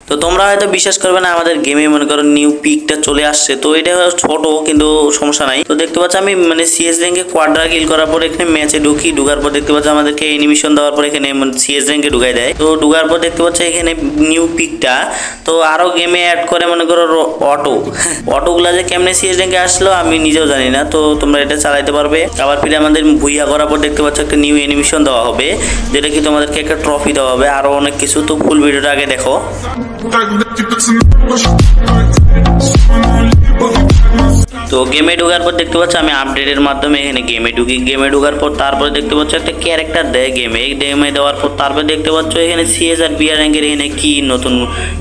তো তোমরা হয়তো বিশ্বাস করবে না, আমাদের গেমে মনে করো নিউ পিকটা চলে আসছে। তো এটা ছোট কিন্তু সমস্যা নাই। তো দেখতে পাচ্ছ আমি মানে সিএস র্যাঙ্কে কোয়াড্রা কিল করার পর এখানে ম্যাচে ঢোকার পর দেখতে পাচ্ছ আমাদেরকে এনিমেশন দেওয়ার পর এখানে সিএস র্যাঙ্কে ঢুকাই দেয়। তো ঢোকার পর দেখতে পাচ্ছ এখানে নিউ পিকটা তো আরো গেমে অ্যাড করে মনে করো অটোগুলা যে কেমনে সিএস র্যাঙ্কে আসলো আমি নিজেও জানি না। তো তোমরা এটা চালাইতে পারবে। আবার ফিরে আমাদের ভুইয়া করার পর দেখতে পাচ্ছ একটা নিউ অ্যানিমেশন দেওয়া হবে, যেটা কি তোমাদেরকে একটা ট্রফি দেওয়া হবে, আরো অনেক কিছু। তো ফুল ভিডিওটা আগে দেখো। তো গেমে ঢোকার পর দেখতে পাচ্ছ আমি আপডেটের মাধ্যমে এখানে গেমে ঢুকি। গেমে ঢোকার পর তারপরে দেখতে পাচ্ছ একটা ক্যারেক্টার দেয় গেমে দেওয়ার পর তারপরে দেখতে পাচ্ছ এখানে সিএস আর বিআর র্যাঙ্কের এখানে কি নতুন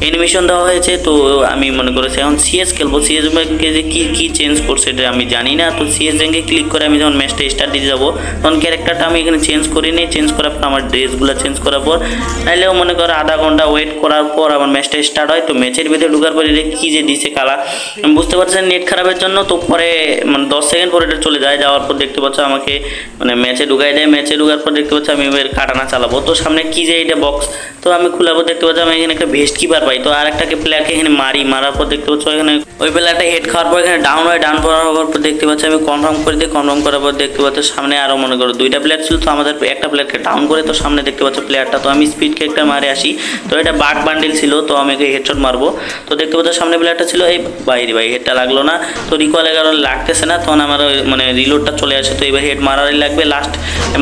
অ্যানিমেশন দেওয়া হয়েছে। তো আমি মনে করেছি এখন সিএস খেলবো। সিএস র্যাঙ্কে যে কি চেঞ্জ করছে এটা আমি জানি না। তো সিএস র্যাঙ্কে ক্লিক করে আমি যখন ম্যাচটা স্টার্ট দিতে যাবো তখন ক্যারেক্টারটা আমি এখানে চেঞ্জ করিনি। চেঞ্জ করার পর আমার ড্রেসগুলো চেঞ্জ করার পর নাইলেও মনে করো আধা ঘন্টা ওয়েট করার পর আমার ম্যাচটা স্টার্ট হয়। তো ম্যাচের ভিতরে ঢোকার পর এটা কি যে দিছে কালা আমি বুঝতে পারছি নেট খারাপের জন্য। তো পরে মানে 10 সেকেন্ড পরে এটা চলে যায়। যাওয়ার পর দেখতে পাচ্ছ আমাকে মানে ম্যাচে ঢুকাই দেয়। ম্যাচে ঢোকার পর দেখতে পাচ্ছ আমি এবার কাটানা চালাবো। তো সামনে কি যে এটা বক্স, তো আমি খোলাবো দেখতে পাচ্ছ আমি এখানে একটা ভেস্ট কিপার পাই। তো আরেকটাকে প্লেয়ারকে এখানে মারার পর দেখতে পাচ্ছ এখানে ওই প্লেয়ারটা হেড খাওয়ার পর এখানে ডাউন হওয়ার পর দেখতে পাচ্ছ আমি কনফার্ম করে দিই। কনফার্ম করার পর দেখতে পাচ্ছ সামনে আরো মনে করো 2টা প্লেয়ার ছিল। তো আমাদের একটা প্লেয়ারকে ডাউন করে তো সামনে দেখতে পাচ্ছ প্লেয়ারটা। তো আমি স্পিড একটা মারে আসি। তো এটা বাগ বান্ডিল ছিল, তো আমি হেডশট মারবো। তো দেখতে পাচ্ছ সামনে প্লেয়ারটা ছিল, এই ভাই হেডটা লাগলো না। তো রিকলের কারণে লাগতেছে না, তখন আমার মানে রিলোডটা চলে আসে। তো এবার হেড মারারই লাগবে লাস্ট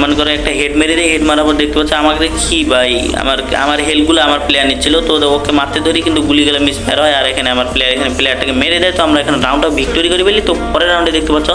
মনে করে একটা হেড মেরে দেয়। হেড মারার পর দেখতে পাচ্ছ আমাকে কি ভাই আমার হেলগুলো আমার প্লেয়ার নিচ্ছিল। তো ওকে মারতে ধরি কিন্তু গুলিগুলো মিস ফায়ার হয় আর এখানে আমার প্লেয়ারটাকে মেরে দেয়। তো আমরা এখানে রাউন্ডটা ভিক্টোরি করে ফেলি। তো পরের রাউন্ডে দেখতে পাচ্ছ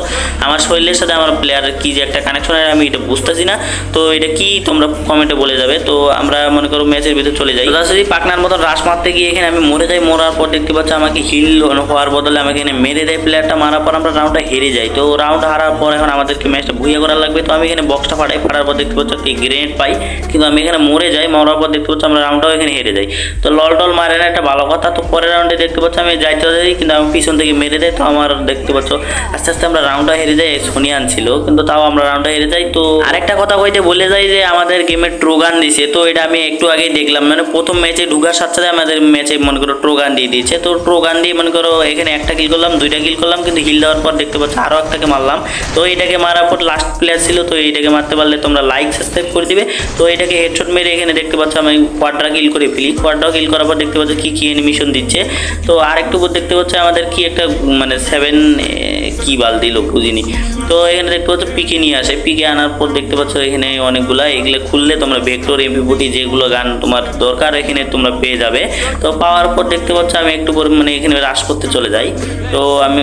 আমার শরীরের সাথে আমার প্লেয়ারের কি যে একটা কানেকশন আমি এটা বুঝতেছি না। তো এটা কি তোমরা কমেন্টে বলে যাবে। তো আমরা মনে করো ম্যাচের ভিতরে চলে যাই। যদি পাকনার মতন রাশ মারতে গিয়ে এখানে আমি মরে যাই। মরার পর দেখতে পাচ্ছ আমাকে হিল হওয়ার বদলে আমাকে এখানে মেরে দেয় প্লেয়ারটা। মারার পর আমরা রাউন্ডটা হেরে যাই। তো রাউন্ড হারার পর এখন আমাদেরকে ম্যাচটা ভুইয়া করার লাগবে। তো আমি এখানে বক্সটা ফাটার পর দেখতে পাচ্ছ একটি গ্রেনেড পাই, কিন্তু আমি এখানে মরে যাই। মরার পর দেখতে পাচ্ছ আমরা রাউন্ডটাও এখানে হেরে যাই। তো লল মারে না একটা ভালো কথা। তো পরের রাউন্ডে দেখতে পাচ্ছ আমি যাইতে যাই কিন্তু আমি পিছন থেকে মেরে দেয়। তো আমার দেখতে পাচ্ছ আস্তে আস্তে আমরা রাউন্ডটা হেরে যাই। সোনিয়ান ছিল কিন্তু তাও আমরা রাউন্ডটা হেরে যাই। তো আরেকটা কথা কইতে বলে যাই যে আমাদের গেমে ট্রোগান দিছে। তো এটা আমি একটু আগে দেখলাম, মানে প্রথম ম্যাচে ঢুকার সাথে সাথে আমাদের ম্যাচে মনে করো ট্রোগান দিয়ে দিয়েছে। তো ট্রোগান দিয়ে মনে করো এখানে একটা কিল করলাম, 2টা কিল করলাম, কিন্তু হিল দেওয়ার পর দেখতে পাচ্ছ আরো একটাকে মারলাম। তো এটাকে মারার পর লাস্ট প্লেয়ার ছিল। তো এইটাকে মারতে পারলে তোমরা লাইক সাবস্ক্রাইব করে দিবে। তো এটাকে হেডশট মেরে এখানে দেখতে পাচ্ছ আমি কোয়াড্রা কিল করে ফেলি। কোয়াড্রা কিল করার পর দেখতে পাচ্ছ কি অ্যানিমেশন দিচ্ছে। তো আরেকটু পর দেখতে পাচ্ছ আমাদের কি একটা মানে 7 কি বাল দিল বুঝিনি। তো এখানে দেখতে পাচ্ছ পিকে নিয়ে আসে। পিকে আনার পর দেখতে পাচ্ছ এখানে অনেকগুলা, এগুলো খুললে তোমরা ভেক্টর এমপি40 যেগুলো গান তোমার দরকার এখানে তোমরা পেয়ে যাবে। তো পাওয়ার পর দেখতে পাচ্ছ আমি একটু পর মানে এখানে রাশ করতে চলে যাই। তো আমি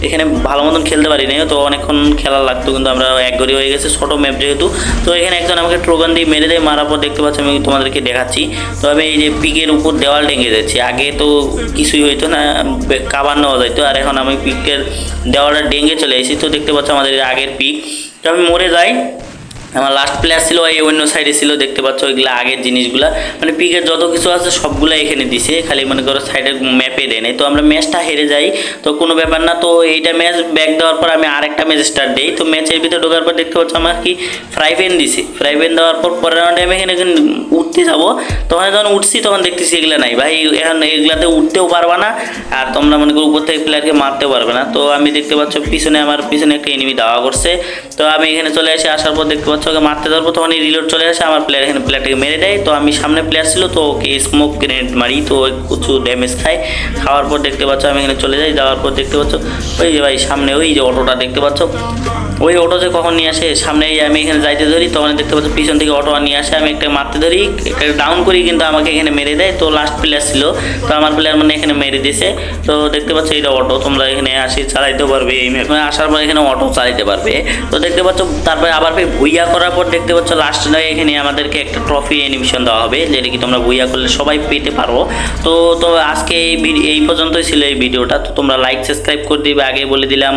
এখানে ভালো মতন খেলতে পারি না, তো অনেকক্ষণ খেলা লাগতো, কিন্তু আমরা এক ঘড়ি হয়ে গেছে ছোটো ম্যাপ যেহেতু। তো এখানে একজন আমাকে ট্রোগান দিয়ে মেরে দেয়। মারার পর দেখতে পাচ্ছ আমি তোমাদেরকে দেখাচ্ছি। তো আমি এই যে পিকের উপর দেওয়াল ডেঙে যাচ্ছি। আগে তো কিছুই হইতো না, কাবার নেওয়া যাইতো, আর এখন আমি পিকের দেওয়ালটা ডেঙে চলে এসেছি। তো দেখতে পাচ্ছ আমাদের আগের পিক। তো আমি মরে যাই। আমার লাস্ট প্লেয়ার ছিল এই অন্য সাইডে ছিল, দেখতে পাচ্ছ ওইগুলো আগের জিনিসগুলা, মানে পিকের যত কিছু আছে সবগুলো এখানে দিছে, খালি মনে করো সাইডের ম্যাপে দেয় নাই। তো আমরা ম্যাচটা হেরে যাই, তো কোনো ব্যাপার না। তো এইটা ম্যাচ ব্যাক দেওয়ার পর আমি আরেকটা ম্যাচ স্টার্ট দিই। তো ম্যাচের ভিতরে ঢোকার পর দেখতে পাচ্ছ আমার কি ফ্রাই প্যান দিছে। ফ্রাই প্যান দেওয়ার পর পরের রাউন্ডে আমি এখানে উঠতে যাবো, তখন যখন উঠছি তখন দেখতেছি এগুলো নাই। ভাই এখন এগুলাতে উঠতেও পারবা না, আর তোমরা মনে করো উপর থেকে প্লেয়ারকে মারতেও পারবে না। তো আমি দেখতে পাচ্ছ আমার পিছনে একটা এনিমি দাওয়া করছে। তো আমি এখানে চলে আসি, আসার পর দেখতে পাচ্ছ ওকে মারতে ধরবো, তখন এই রিলোড চলে আসে। আমার প্লেয়ার এখানে প্লেয়ারটাকে মেরে দেয়। তো আমি সামনে প্লেয়ার ছিল, তো ওকে স্মোক গ্রেনেড মারি, তো কিছু ড্যামেজ খায়। খাওয়ার পর দেখতে পাচ্ছ আমি এখানে চলে যাই। যাওয়ার পর দেখতে পাচ্ছ ওই যে ভাই সামনে ওই যে অটোটা দেখতে পাচ্ছ, ওই অটো যে কখন নিয়ে আসে সামনে, আমি এখানে যাইতে ধরি, তখন দেখতে পাচ্ছ পিছন থেকে অটো নিয়ে আসে। আমি একটা মারতে ধরি, একটা ডাউন করি, কিন্তু আমাকে এখানে মেরে দেয়। তো লাস্ট প্লেয়ার ছিল, তো আমার প্লেয়ার মানে এখানে মেরে দিয়েছে। তো দেখতে পাচ্ছ এটা অটো, তোমরা এখানে আসি চালাইতে পারবে। এই ম্যাপে আসার পর এখানে অটো চালাইতে পারবে। তো দেখতে পাচ্ছ তারপরে আবার ভুইয়া করার পর দেখতে পাচ্ছ লাস্ট এখানে আমাদেরকে একটা ট্রফি অ্যানিমেশন দেওয়া হবে, যেটা কি তোমরা ভুইয়া করলে সবাই পেতে পারো। তো আজকে এই পর্যন্তই ছিল এই ভিডিওটা। তো তোমরা লাইক সাবস্ক্রাইব করে দিবে, আগে বলে দিলাম।